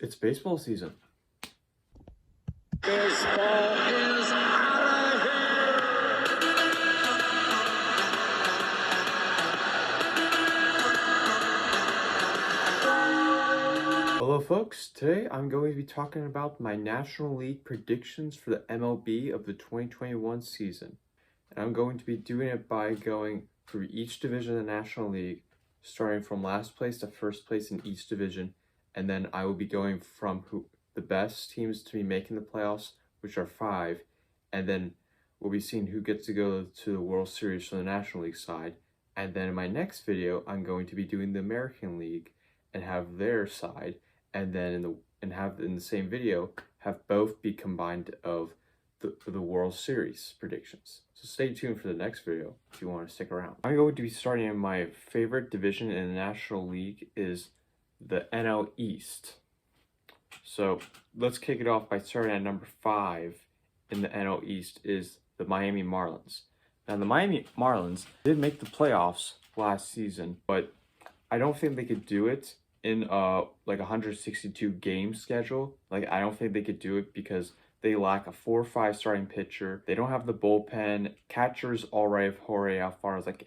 It's baseball season. Baseball is out of here. Hello folks, today I'm going to be talking about my National League predictions for the MLB of the 2021 season. And I'm going to be doing it by going through each division of the National League, starting from last place to first place in each division, and then I will be going from the best teams to be making the playoffs, which are 5, and then we'll be seeing who gets to go to the World Series from the National League side. And then in my next video, I'm going to be doing the American League and have their side, and then in the same video have both be combined of the World Series predictions. So stay tuned for the next video if you want to stick around. I'm going to be starting in my favorite division in the National League is the NL East. So let's kick it off by starting at number 5 in the NL East is the Miami Marlins. Now the Miami Marlins did make the playoffs last season, but I don't think they could do it in like 162 game schedule. Like I don't think they could do it because they lack a 4-5 starting pitcher. They don't have the bullpen. Catcher's alright, Jorge Alfaro's like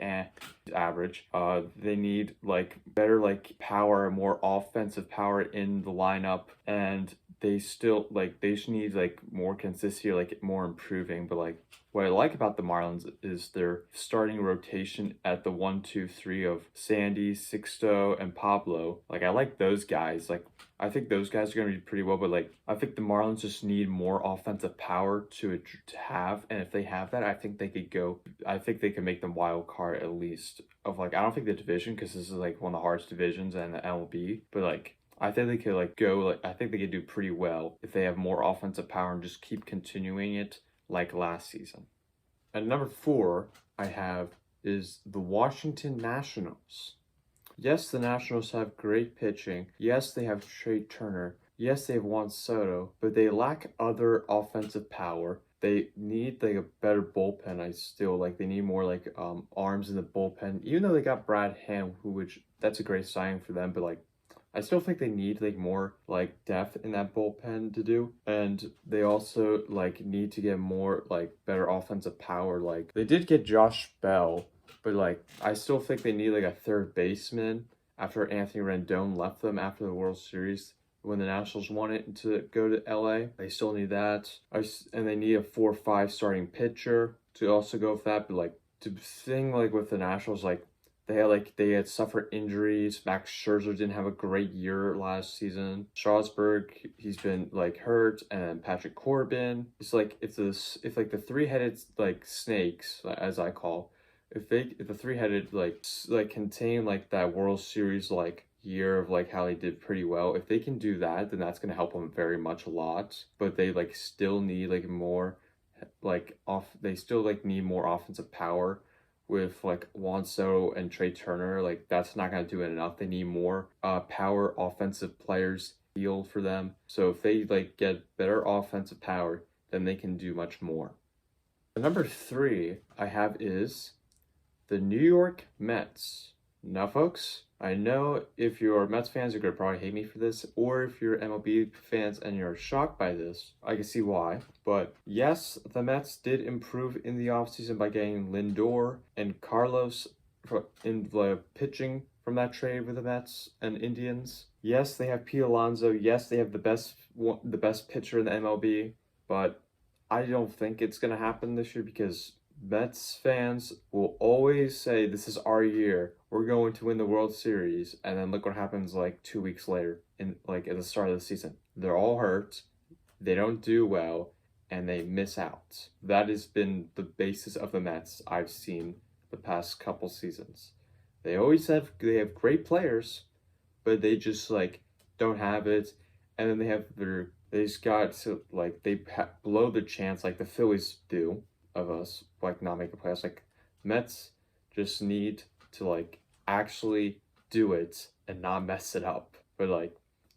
average. They need like better like power, more offensive power in the lineup, and they still like they just need like more consistency, like more improving. But like what I like about the Marlins is their starting rotation at the 1, 2, 3 of Sandy, Sixto, and Pablo. Like I like those guys. Like I think those guys are gonna be pretty well, but like I think the Marlins just need more offensive power to have, and if they have that, I think they could go. I think they can make them wild card at least. Of like I don't think the division, because this is like one of the hardest divisions in the MLB, but like I think they could like go like I think they could do pretty well if they have more offensive power and just keep continuing it like last season. And number 4 I have is the Washington Nationals. Yes, the Nationals have great pitching. Yes, they have Trey Turner. Yes, they have Juan Soto, but they lack other offensive power. They need like a better bullpen. I still like they need more like arms in the bullpen. Even though they got Brad Hand, which that's a great signing for them, but like I still think they need like more like depth in that bullpen to do, and they also like need to get more like better offensive power. Like they did get Josh Bell, but like I still think they need like a third baseman after Anthony Rendon left them after the World Series when the Nationals wanted to go to LA. They still need that. And they need a 4-5 starting pitcher to also go with that. But like to thing like with the Nationals, like they had suffered injuries. Max Scherzer didn't have a great year last season. Strasburg, he's been like hurt, and Patrick Corbin. It's like if like the three-headed like snakes, as I call, if the three-headed like contain like that World Series like year of like how they did pretty well, if they can do that, then that's gonna help them very much a lot. But they like still need like more like they still like need more offensive power with like Juan Soto and Trey Turner. Like that's not gonna do it enough. They need more power offensive players field for them. So if they like get better offensive power, then they can do much more. The number 3 I have is the New York Mets. Now folks, I know if you're Mets fans, you're gonna probably hate me for this, or if you're MLB fans and you're shocked by this, I can see why. But yes, the Mets did improve in the offseason by getting Lindor and Carlos in the pitching from that trade with the Mets and Indians. Yes, they have Pete Alonso. Yes, they have the best pitcher in the MLB, but I don't think it's gonna happen this year because Mets fans will always say this is our year. We're going to win the World Series, and then look what happens like 2 weeks later in like at the start of the season. They're all hurt, they don't do well, and they miss out. That has been the basis of the Mets I've seen the past couple seasons. They have great players, but they just like don't have it, and then they just got to like blow the chance like the Phillies do of us like not making playoffs. Like Mets just need to like actually do it and not mess it up. But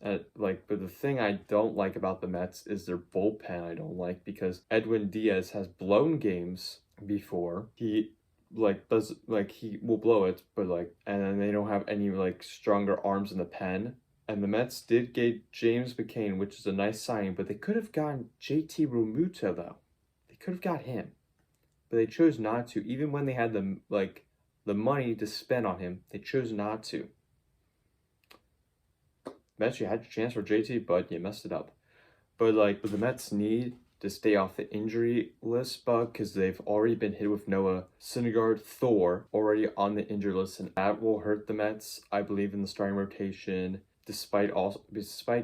but the thing I don't like about the Mets is their bullpen. I don't like because Edwin Diaz has blown games before. He he will blow it, but like, and then they don't have any like stronger arms in the pen And the Mets did get James McCain, which is a nice signing, but they could have gotten JT Realmuto though. They could have got him. But they chose not to. Even when they had the money to spend on him, they chose not to. Mets, you had your chance for JT, but you messed it up. But the Mets need to stay off the injury list bug because they've already been hit with Noah Syndergaard, Thor already on the injury list, and that will hurt the Mets, I believe, in the starting rotation. Despite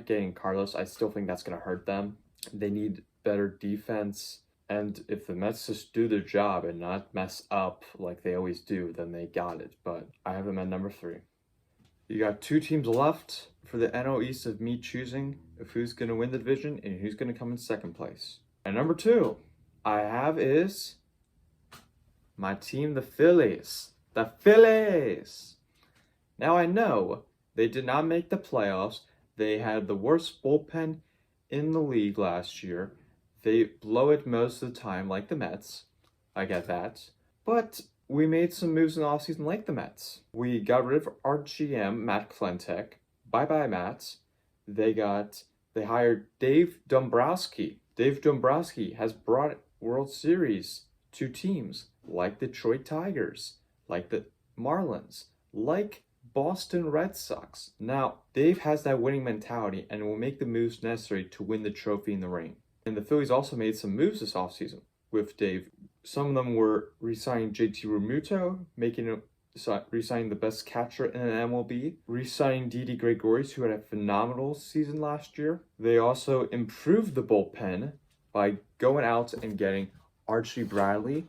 getting Carlos, I still think that's going to hurt them. They need better defense, and if the Mets just do their job and not mess up like they always do, then they got it. But I have them at number 3. You got 2 teams left for the NL East of me choosing of who's going to win the division and who's going to come in second place. And number 2 I have is my team, the Phillies. The Phillies! Now I know they did not make the playoffs. They had the worst bullpen in the league last year. They blow it most of the time like the Mets. I get that. But we made some moves in the offseason like the Mets. We got rid of our GM, Matt Klentek. Bye-bye, Matt. They hired Dave Dombrowski. Dave Dombrowski has brought World Series to teams like the Detroit Tigers, like the Marlins, like Boston Red Sox. Now, Dave has that winning mentality and will make the moves necessary to win the trophy in the ring. And the Phillies also made some moves this offseason with Dave. Some of them were re-signing JT Realmuto, re-signing the best catcher in an MLB, re-signing Dede Gregorius, who had a phenomenal season last year. They also improved the bullpen by going out and getting Archie Bradley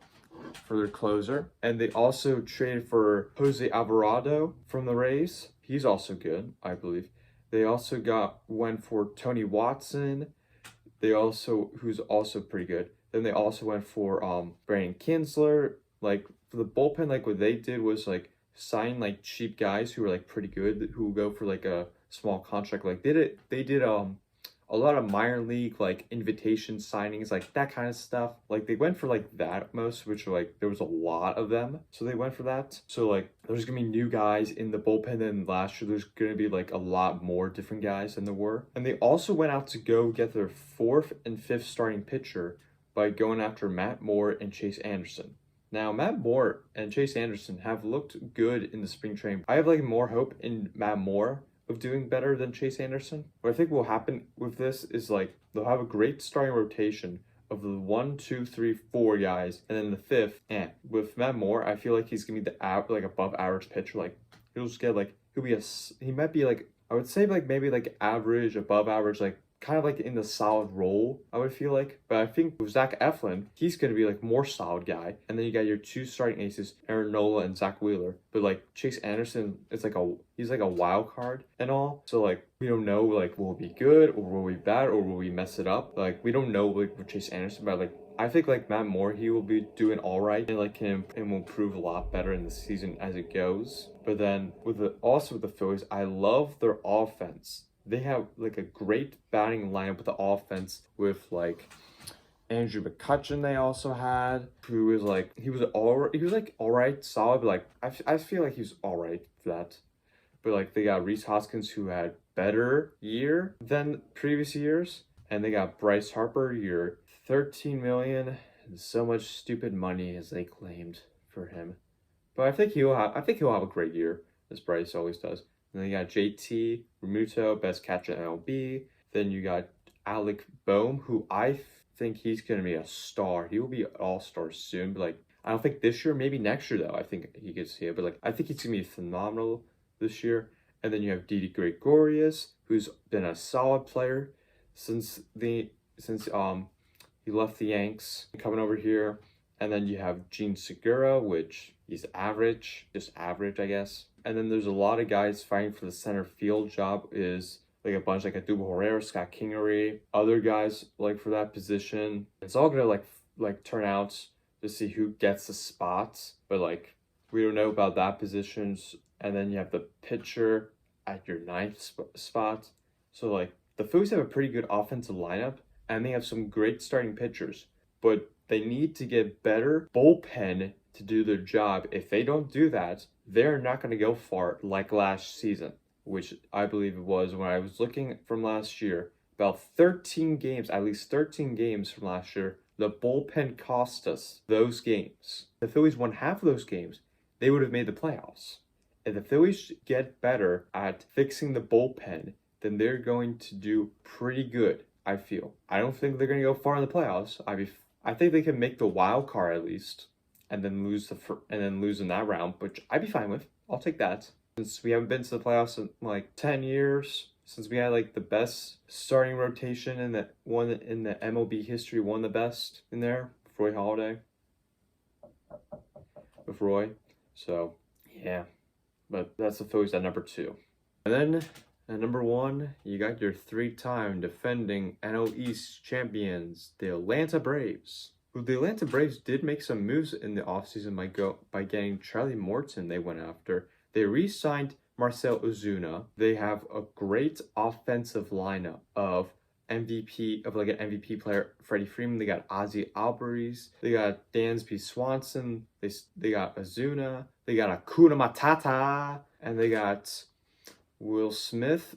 for their closer. And they also traded for Jose Alvarado from the Rays. He's also good, I believe. They also went for Tony Watson, who's also pretty good. Then they also went for Brandon Kinsler. For the bullpen, what they did was sign cheap guys who were pretty good, who will go for a small contract. They did a lot of minor league invitation signings, that kind of stuff. They went for that most, which there was a lot of them, so they went for that. So there's gonna be new guys in the bullpen than last year. There's gonna be a lot more different guys than there were. And they also went out to go get their 4th and 5th starting pitcher by going after Matt Moore and Chase Anderson. Now, Matt Moore and Chase Anderson have looked good in the spring training. I have more hope in Matt Moore of doing better than Chase Anderson. What I think will happen with this is they'll have a great starting rotation of the 1, 2, 3, 4 guys, and then the 5th. And with Matt Moore, I feel like he's gonna be the above average pitcher. He'll just get he might be I would say maybe average, above average, kind of in the solid role, I would feel like. But I think with Zach Eflin, he's going to be more solid guy. And then you got your 2 starting aces, Aaron Nola and Zach Wheeler. But Chase Anderson, he's a wild card and all. So we don't know will it be good or will it be bad or will we mess it up? We don't know with Chase Anderson, but I think Matt Moore, he will be doing all right and and will improve a lot better in the season as it goes. But then with the Phillies, I love their offense. They have a great batting lineup with the offense with Andrew McCutchen. They also had, who was all right, solid, but I feel like he was all right for that. But they got Rhys Hoskins, who had better year than previous years, and they got Bryce Harper, your $13 million, and so much stupid money as they claimed for him. But I think he'll have a great year, as Bryce always does. And then you got JT Realmuto, best catcher in MLB. Then you got Alec Boehm, who I think he's going to be a star. He will be an all-star soon. But I don't think this year, maybe next year though. I think he gets here. But I think he's going to be phenomenal this year. And then you have Dede Gregorius, who's been a solid player since he left the Yanks, coming over here. And then you have Gene Segura, which he's average, just average, I guess. And then there's a lot of guys fighting for the center field job. Is a bunch Adubel Herrera, Scott Kingery, other guys for that position. It's all gonna turn out to see who gets the spots, but we don't know about that positions. And then you have the pitcher at your 9th spot. So the Phillies have a pretty good offensive lineup, and they have some great starting pitchers, but they need to get better bullpen to do their job. If they don't do that, they're not going to go far like last season. which I believe it was when I was looking from last year, about 13 games, at least 13 games from last year, the bullpen cost us those games. If the Phillies won half of those games, they would have made the playoffs. If the Phillies get better at fixing the bullpen, then they're going to do pretty good, I feel. I don't think they're going to go far in the playoffs. I think they can make the wild card at least, and then lose in that round, which I'd be fine with. I'll take that. Since we haven't been to the playoffs in like 10 years, since we had like the best starting rotation in the MLB history, one of the best in there, Roy Halladay. With Roy. So, yeah. But that's the Phillies at number 2. And then at number 1, you got your 3-time defending NL East champions, the Atlanta Braves. Well, the Atlanta Braves did make some moves in the offseason by getting Charlie Morton they went after. They re-signed Marcell Ozuna. They have a great offensive lineup of an MVP player, Freddie Freeman. They got Ozzie Alvarez. They got Dansby Swanson. They got Ozuna. They got Hakuna Matata. And they got Will Smith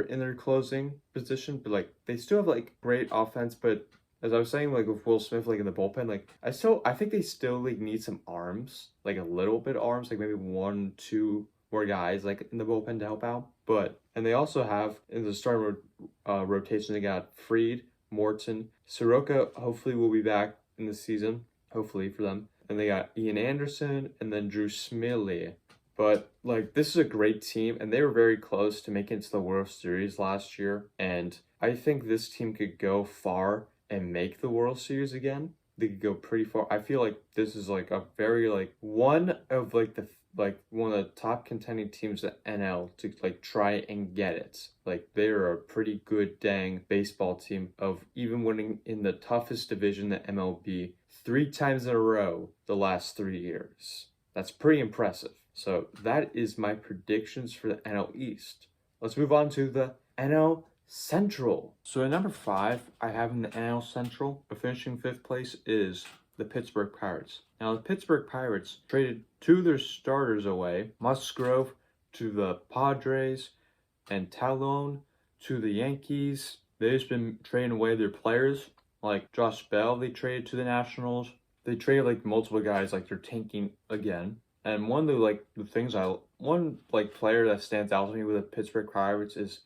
in their closing position. But like they still have like great offense, but as I was saying, like with Will Smith, like in the bullpen, like I think they still like need some arms, like a little bit of arms, like maybe 1-2 more guys like in the bullpen to help out. And they also have in the starting rotation, they got Fried, Morton, Soroka. Hopefully will be back in the season, hopefully for them. And they got Ian Anderson and then Drew Smyly. But like this is a great team, and they were very close to making it to the World Series last year. And I think this team could go far and make the World Series again. They could go pretty far. I feel like this is like a very like one of the top contending teams at NL to like try and get it. Like they're a pretty good dang baseball team of even winning in the toughest division, the MLB, 3 times in a row the last 3 years. That's pretty impressive. So that is my predictions for the NL East. Let's move on to the NL Central. So at number 5, I have in the NL Central, finishing 5th place is the Pittsburgh Pirates. Now the Pittsburgh Pirates traded 2 of their starters away, Musgrove to the Padres and Talon to the Yankees. They've just been trading away their players, like Josh Bell they traded to the Nationals. They traded like multiple guys, like they're tanking again. And one of the player that stands out to me with the Pittsburgh Pirates is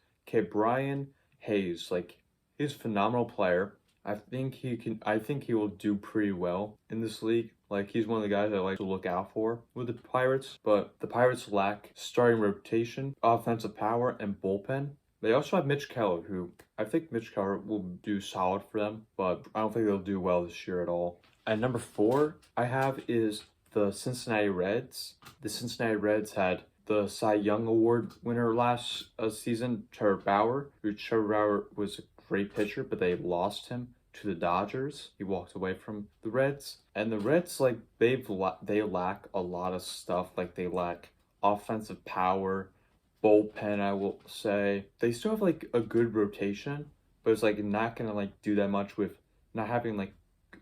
Brian Hayes. Like he's a phenomenal player. I think he will do pretty well in this league. Like he's one of the guys I like to look out for with the Pirates. But the Pirates lack starting rotation, offensive power, and bullpen. They also have Mitch Keller, who I think Mitch Keller will do solid for them, but I don't think they'll do well this year at all. At number 4, I have is the Cincinnati Reds. The Cincinnati Reds had the Cy Young Award winner last season, Trevor Bauer. Trevor Bauer was a great pitcher, but they lost him to the Dodgers. He walked away from the Reds. And the Reds, like, they lack a lot of stuff. Like, they lack offensive power, bullpen, I will say. They still have, like, a good rotation, but it's, like, not going to, like, do that much with not having, like,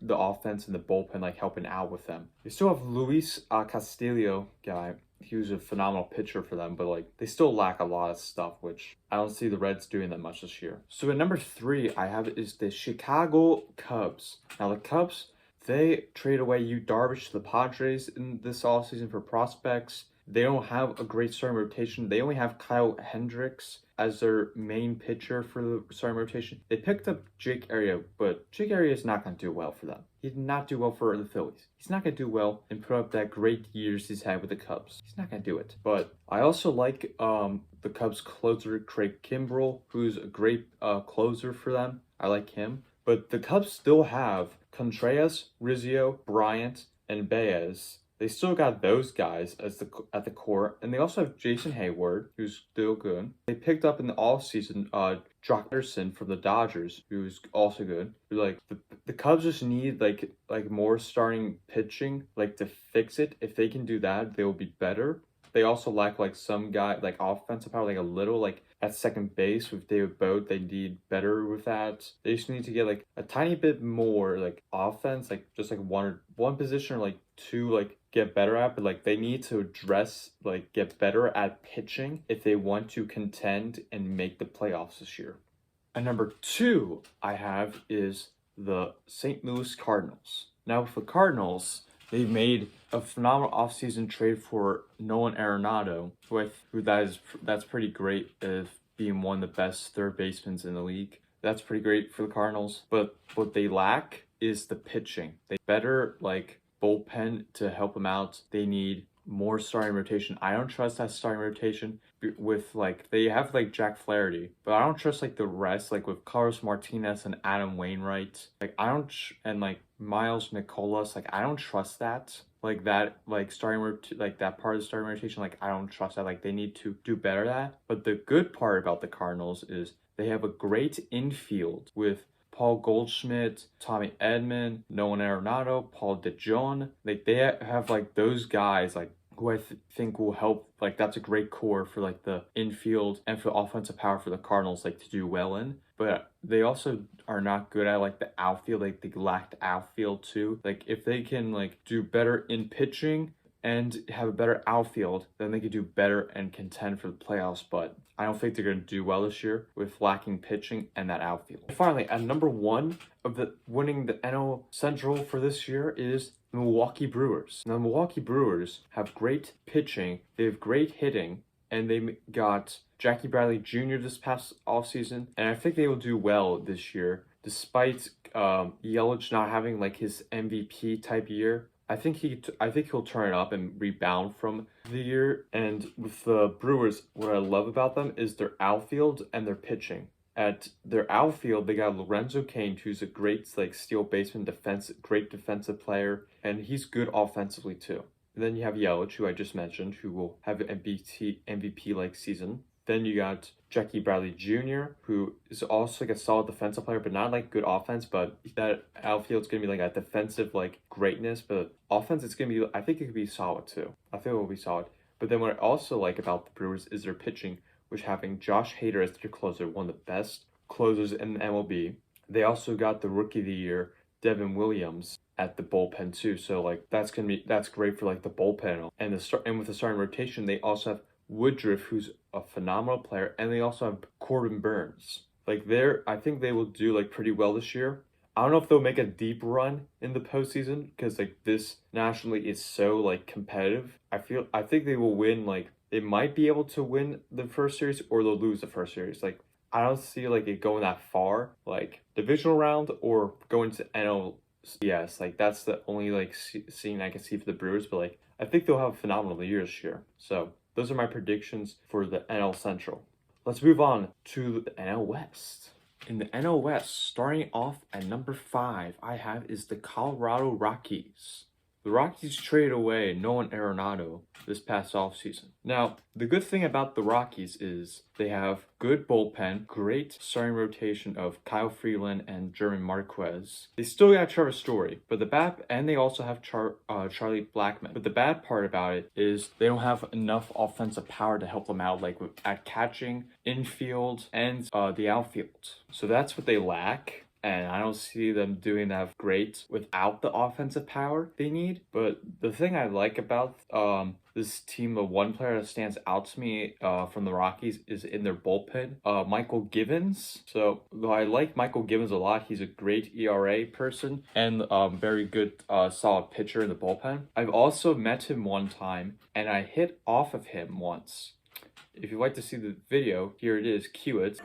the offense and the bullpen like helping out with them. They still have Luis Castillo guy. He was a phenomenal pitcher for them, but like they still lack a lot of stuff, which I don't see the Reds doing that much this year. So at number 3, I have is the Chicago Cubs. Now the Cubs, they trade away Yu Darvish to the Padres in this offseason for prospects. They don't have a great starting rotation. They only have Kyle Hendricks as their main pitcher for the starting rotation. They picked up Jake Arrieta, but Jake Arrieta is not going to do well for them. He did not do well for the Phillies. He's not going to do well and put up that great years he's had with the Cubs. He's not going to do it. But I also like the Cubs closer, Craig Kimbrell, who's a great closer for them. I like him. But the Cubs still have Contreras, Rizzo, Bryant, and Baez. They still got those guys at the core, and they also have Jason Hayward, who's still good. They picked up in the offseason Jock Anderson from the Dodgers, who's also good. Like the Cubs just need like more starting pitching, like to fix it. If they can do that, they will be better. They also lack like some guy like offensive power, like a little like at second base with David Boat. They need better with that. They just need to get like a tiny bit more like offense, like just like one position or like to like get better at, but like they need to get better at pitching if they want to contend and make the playoffs this year. And number 2 I have is the St. Louis Cardinals. Now with the Cardinals, they made a phenomenal offseason trade for Nolan Arenado, that's pretty great as being one of the best third basemen in the league. That's pretty great for the Cardinals. But what they lack is the pitching. They better like bullpen to help them out. They need more starting rotation. I don't trust that starting rotation with like they have like Jack Flaherty, but I don't trust like the rest, like with Carlos Martinez and Adam Wainwright. Like I don't and like Miles Nicolas, like I don't trust that. Like that, like like that part of the starting rotation, like I don't trust that. Like they need to do better at that. But the good part about the Cardinals is they have a great infield with Paul Goldschmidt, Tommy Edman, Nolan Arenado, Paul DeJong. Like they have like those guys like who I think will help. Like that's a great core for like the infield and for offensive power for the Cardinals like to do well in. But they also are not good at like the outfield. Like they lacked outfield too. Like if they can like do better in pitching and have a better outfield, then they could do better and contend for the playoffs. But I don't think they're going to do well this year with lacking pitching and that outfield. And finally, at number 1 of the winning the NL Central for this year is the Milwaukee Brewers. Now, the Milwaukee Brewers have great pitching, they have great hitting, and they got Jackie Bradley Jr. this past offseason, and I think they will do well this year, despite Yelich not having like his MVP type year. I think he'll turn it up and rebound from the year. And with the Brewers, what I love about them is their outfield and their pitching. At their outfield, they got Lorenzo Cain, who's a great like steal baseman, great defensive player, and he's good offensively too. And then you have Yelich, who I just mentioned, who will have an MVP like season. Then you got Jackie Bradley Jr., who is also like a solid defensive player, but not like good offense. But that outfield's gonna be like a defensive like greatness, but offense it's gonna be. I think it could be solid too. I think it will be solid. But then what I also like about the Brewers is their pitching, which having Josh Hader as their closer, one of the best closers in the MLB. They also got the Rookie of the Year, Devin Williams, at the bullpen too. So like that's great for like the bullpen and with the starting rotation. They also have Woodruff, who's a phenomenal player, and they also have Corbin Burns. Like I think they will do like pretty well this year. I don't know if they'll make a deep run in the postseason because like this National League is so like competitive. I think they will win. Like they might be able to win the first series or they'll lose the first series. Like I don't see like it going that far, like divisional round or going to NLCS. Like that's the only like scene I can see for the Brewers. But like I think they'll have a phenomenal year this year. So those are my predictions for the NL Central. Let's move on to the NL West. In the NL West, starting off at number 5, I have is the Colorado Rockies. The Rockies traded away Nolan Arenado this past offseason. Now, the good thing about the Rockies is they have good bullpen, great starting rotation of Kyle Freeland and German Marquez. They still got Trevor Story, but they also have Charlie Blackmon. But the bad part about it is they don't have enough offensive power to help them out, like at catching, infield, and the outfield. So that's what they lack. And I don't see them doing that great without the offensive power they need. But the thing I like about this team, the one player that stands out to me from the Rockies is in their bullpen, Michael Givens. So though I like Michael Givens a lot, he's a great ERA person and very good solid pitcher in the bullpen. I've also met him one time and I hit off of him once. If you'd like to see the video, here it is, cue it.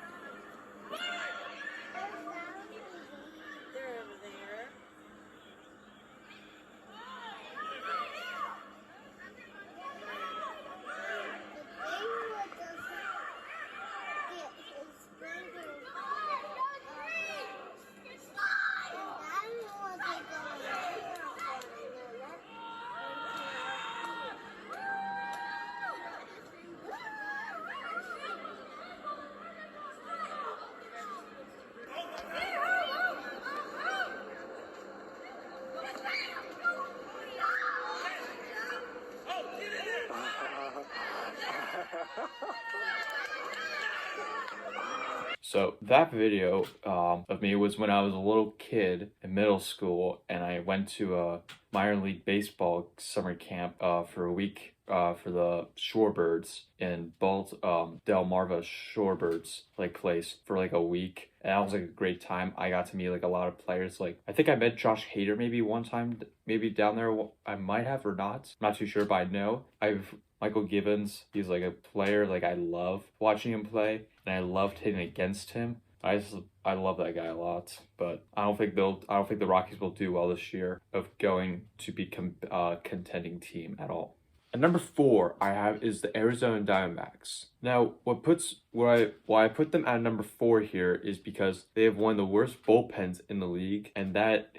So that video of me was when I was a little kid in middle school, and I went to a minor league baseball summer camp for a week for the Shorebirds in Delmarva Shorebirds place for like a week, and that was like a great time. I got to meet like a lot of players. Like I think I met Josh Hader maybe one time, maybe down there. I might have or not. I'm not too sure, but I know I've Michael Gibbons. He's like a player like I love watching him play, and I loved hitting against him. I love that guy a lot, but I don't think the Rockies will do well this year of going to be contending team at all. And number 4 I have is the Arizona Diamondbacks. Now, why I put them at number 4 here is because they have one of the worst bullpens in the league, and that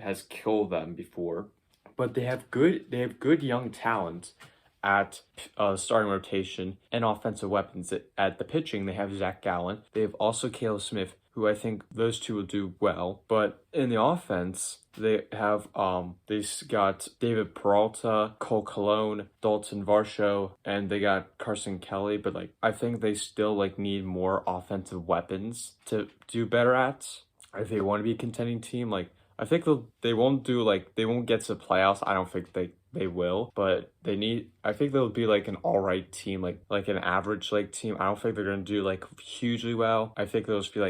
has killed them before. But they have good young talent at starting rotation and offensive weapons. At the pitching, they have Zach Gallen. They have also Caleb Smith, who I think those two will do well. But in the offense, they have they got David Peralta, Cole Colon, Dalton Varsho, and they got Carson Kelly. But like I think they still need more offensive weapons to do better at. If they want to be a contending team, I think they won't get to the playoffs. I don't think they will, but I think they'll be an all right team, like an average team. I don't think they're gonna do hugely well. I think they'll just be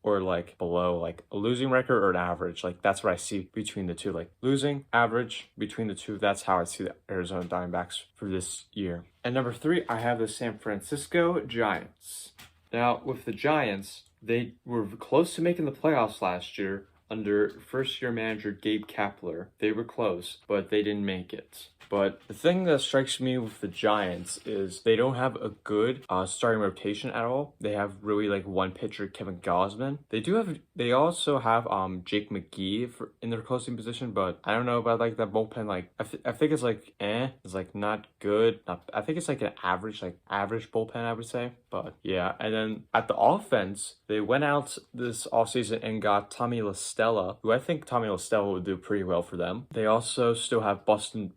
or below, a losing record or an average. That's what I see between the two, losing, average, between the two. That's how I see the Arizona Diamondbacks for this year. And number 3, I have the San Francisco Giants. Now with the Giants, they were close to making the playoffs last year. Under first-year manager Gabe Kapler, they were close, but they didn't make it. But the thing that strikes me with the Giants is they don't have a good starting rotation at all. They have really one pitcher, Kevin Gausman. They also have Jake McGee in their closing position, but I don't know about that bullpen. I think it's It's not good. I think it's an average bullpen, I would say. But yeah, and then at the offense, they went out this offseason and got Tommy La Stella, who I think Tommy La Stella would do pretty well for them. They also still have Buster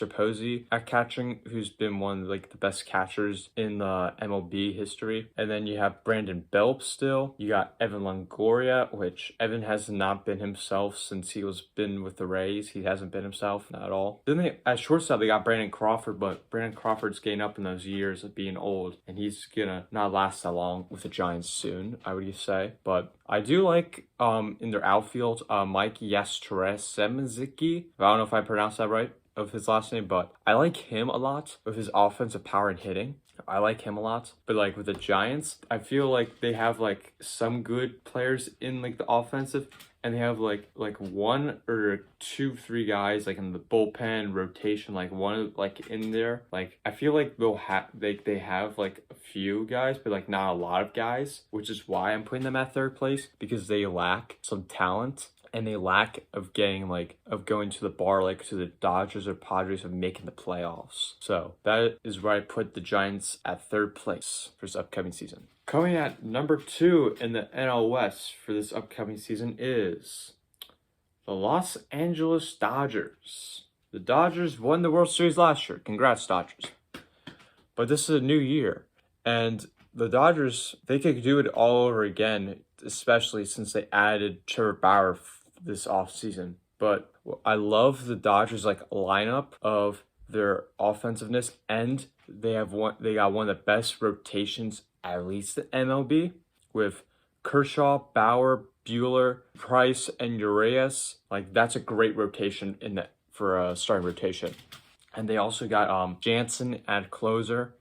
Posey at catching, who's been one of the best catchers in the MLB history. And then you have Brandon Belp still. You got Evan Longoria, which Evan has not been himself since he was been with the Rays. He hasn't been himself, not at all. Then at shortstop, they got Brandon Crawford, but Brandon Crawford's getting up in those years of being old, and he's gonna not last that long with the Giants soon, I would say. But I do in their outfield, Mike Yastrzemski. I don't know if I pronounced that right, of his last name, but I like him a lot with his offensive power and hitting. I like him a lot. But with the Giants, I feel they have some good players in the offensive, and they have one or 2, 3 guys in the bullpen rotation, one in there. I feel they have a few guys, but not a lot of guys, which is why I'm putting them at 3rd place, because they lack some talent. And they lack of getting of going to the bar to the Dodgers or Padres of making the playoffs. So that is where I put the Giants at 3rd place for this upcoming season. Coming at number 2 in the NL West for this upcoming season is the Los Angeles Dodgers. The Dodgers won the World Series last year. Congrats, Dodgers. But this is a new year, and the Dodgers, they could do it all over again, especially since they added Trevor Bauer this offseason. But I love the Dodgers lineup of their offensiveness, and they got one of the best rotations, at least in MLB, with Kershaw, Bauer, Buehler, Price, and Urias. That's a great rotation for a starting rotation. And they also got Jansen at closer.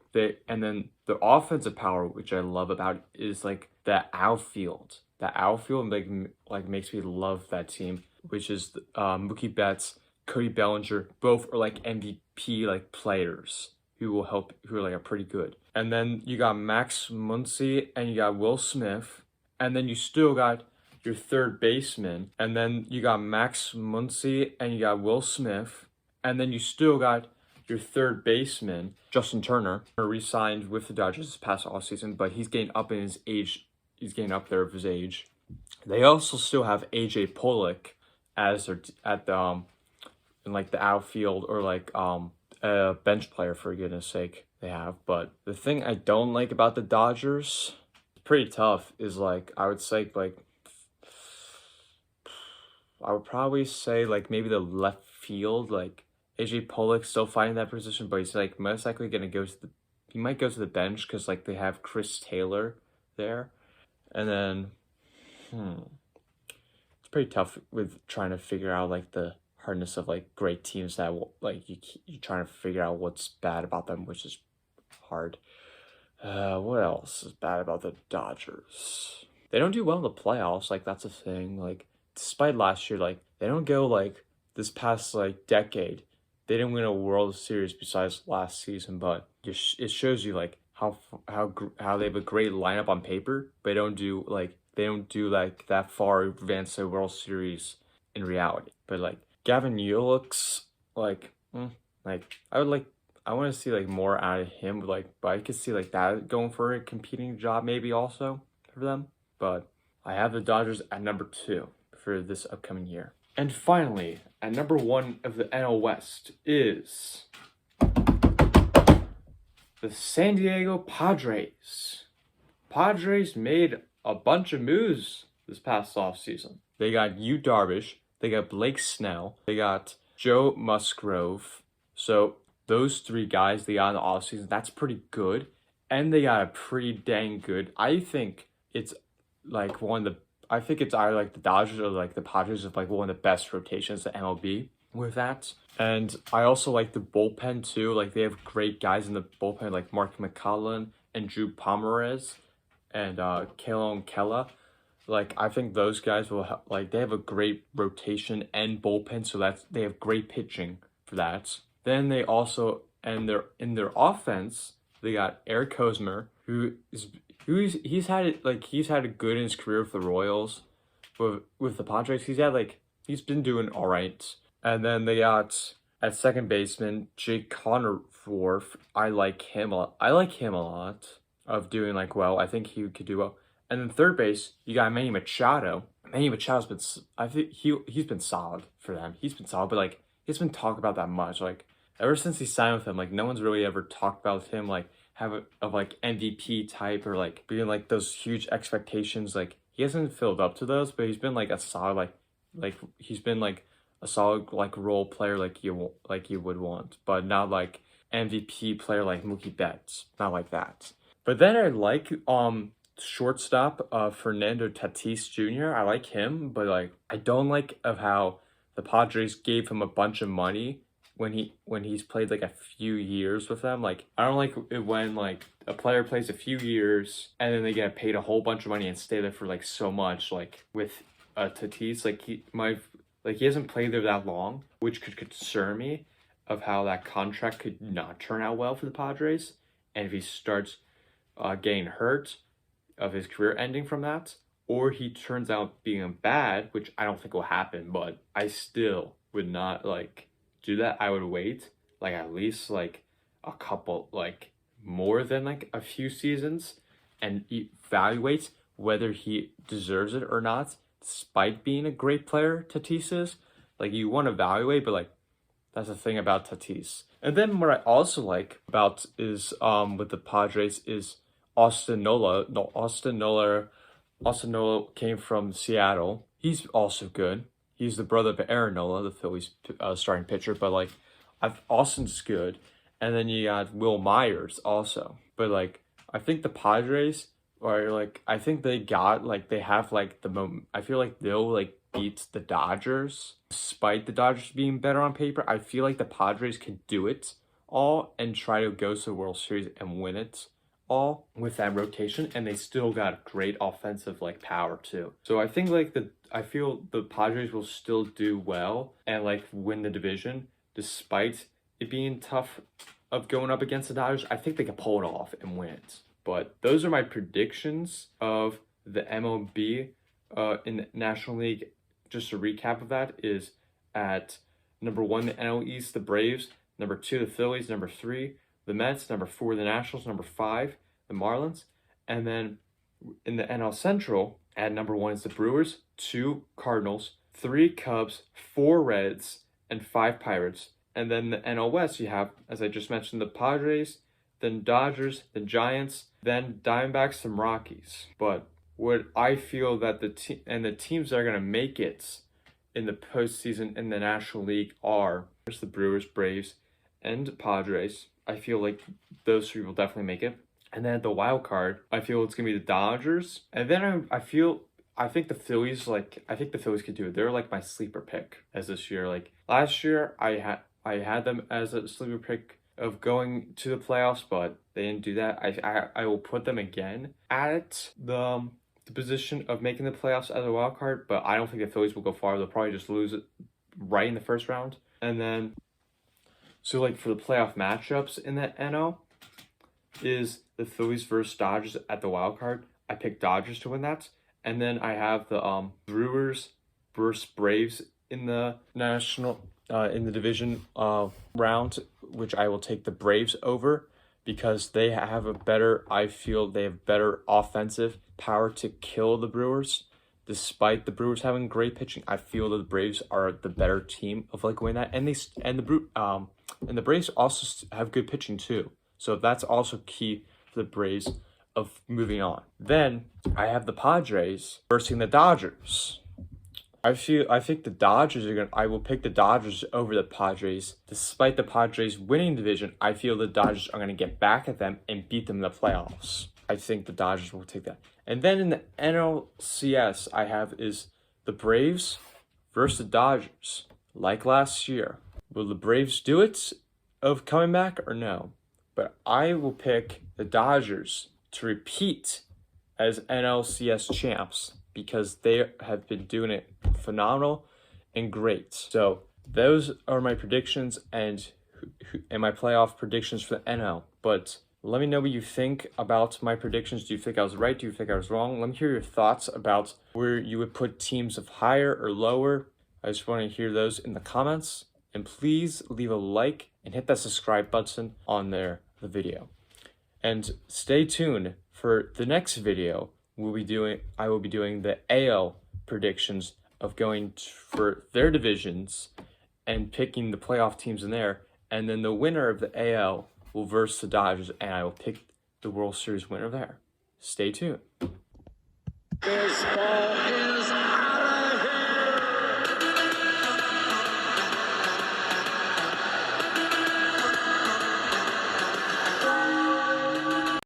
And then the offensive power, which I love about it, is the outfield. The outfield makes me love that team, which is Mookie Betts, Cody Bellinger. Both are MVP players who are pretty good. And then you got Max Muncy and you got Will Smith, and then you still got your 3rd baseman, and then you got Max Muncy and you got Will Smith, and then you still got your 3rd baseman, Justin Turner, re-signed with the Dodgers this past offseason, but he's getting up in his age. He's getting up there of his age. They also still have AJ Pollock as their in the outfield, or a bench player, for goodness sake, they have. But the thing I don't like about the Dodgers, pretty tough is like, I would say like, I would probably say like maybe the left field, like AJ Pollock's still fighting that position, but he's like most likely gonna go to he might go to the bench because like they have Chris Taylor there. And then, it's pretty tough with trying to figure out like the hardness of like great teams that like you trying to figure out what's bad about them, which is hard. What else is bad about the Dodgers? They don't do well in the playoffs. Like that's a thing. Like despite last year, like they don't go like this past like decade. They didn't win a World Series besides last season, but it shows you like how they have a great lineup on paper, but they don't do like that far advanced to World Series in reality. But like Gavin Yulix, like I want to see like more out of him, but I could see like that going for a competing job maybe also for them. But I have the Dodgers at number 2 for this upcoming year. And finally, at number 1 of the NL West is the San Diego Padres. Padres made a bunch of moves this past offseason. They got Yu Darvish, they got Blake Snell, they got Joe Musgrove. So those 3 guys they got in the offseason, that's pretty good. And they got a pretty dang good. I think it's like I think it's either like the Dodgers or like the Padres of like one of the best rotations in MLB with that. And I also like the bullpen too. Like they have great guys in the bullpen like Mark McCullen and Drew Pomeranz and Kalen Kella. Like I think those guys will like they have a great rotation and bullpen, so they have great pitching for that. Then they also in their offense they got Eric Hosmer, he's had it good in his career with the Royals, with the Padres. He's been doing all right. And then they got at second baseman Jake Cronenworth. I like him a lot of doing like well. I think he could do well. And then third base, you got Manny Machado. Manny Machado's been, I think he's been solid for them. He's been solid, but like he hasn't been talked about that much. Like ever since he signed with them, like no one's really ever talked about him like like MVP type or like being like those huge expectations. Like he hasn't filled up to those, but he's been like a solid he's been like a solid like role player like you would want, but not like MVP player like Mookie Betts, not like that. But then I like shortstop Fernando Tatis Jr. I like him, but like I don't like of how the Padres gave him a bunch of money when he's played like a few years with them. Like I don't like it when like a player plays a few years and then they get paid a whole bunch of money and stay there for like so much. Like with Tatis, like he hasn't played there that long, which could concern me of how that contract could not turn out well for the Padres. And if he starts getting hurt, of his career ending from that, or he turns out being bad, which I don't think will happen, but I still would not like do that. I would wait like at least like a couple, like more than like a few seasons and evaluate whether he deserves it or not, despite being a great player. Tatis is like, you want to evaluate, but like that's the thing about Tatis. And then what I also like about is with the Padres is Austin Nola came from Seattle. He's also good. He's the brother of Aaron Nola, the Phillies starting pitcher. But like, Austin's good. And then you got Will Myers also. But like, I think the Padres are like, I think they have like the moment. I feel like they'll like beat the Dodgers, despite the Dodgers being better on paper. I feel like the Padres can do it all and try to go to the World Series and win it all with that rotation, and they still got great offensive like power too. So I think like I feel the Padres will still do well and like win the division despite it being tough of going up against the Dodgers. I think they can pull it off and win it. But those are my predictions of the MLB in the National League. Just a recap of that is at number 1 the NL East, the Braves, number 2 the Phillies, number 3 the Mets, number 4 the Nationals, number 5 the Marlins, and then in the NL Central at number 1 is the Brewers, 2 Cardinals, 3 Cubs, 4 Reds, and 5 Pirates. And then the NL West you have, as I just mentioned, the Padres, then Dodgers, the Giants, then Diamondbacks and Rockies. But what I feel that the teams that are gonna make it in the postseason in the National League are the Brewers, Braves, and Padres. I feel like those three will definitely make it. And then at the wild card, I feel it's gonna be the Dodgers. And then I think the Phillies, I think the Phillies could do it. They're like my sleeper pick as this year. Like last year, I had them as a sleeper pick of going to the playoffs, but they didn't do that. I will put them again at the position of making the playoffs as a wild card, but I don't think the Phillies will go far. They'll probably just lose it right in the first round. And then, so like for the playoff matchups in that NL is the Phillies versus Dodgers at the wild card. I picked Dodgers to win that. And then I have the Brewers versus Braves in the in the division round, which I will take the Braves over because they have I feel they have better offensive power to kill the Brewers. Despite the Brewers having great pitching, I feel that the Braves are the better team of like winning that. And the Braves also have good pitching too. So that's also key for the Braves of moving on. Then I have the Padres versus the Dodgers. I think the Dodgers I will pick the Dodgers over the Padres. Despite the Padres winning division, I feel the Dodgers are gonna get back at them and beat them in the playoffs. I think the Dodgers will take that. And then in the NLCS I have is the Braves versus the Dodgers. Like last year. Will the Braves do it of coming back or no? But I will pick the Dodgers to repeat as NLCS champs because they have been doing it phenomenal and great. So those are my predictions and my playoff predictions for the NL. But let me know what you think about my predictions. Do you think I was right? Do you think I was wrong? Let me hear your thoughts about where you would put teams of higher or lower. I just want to hear those in the comments. And please leave a like and hit that subscribe button on the video. And stay tuned for the next video. I will be doing the AL predictions of going for their divisions and picking the playoff teams in there. And then the winner of the AL will verse the Dodgers, and I will pick the World Series winner there. Stay tuned. Baseball is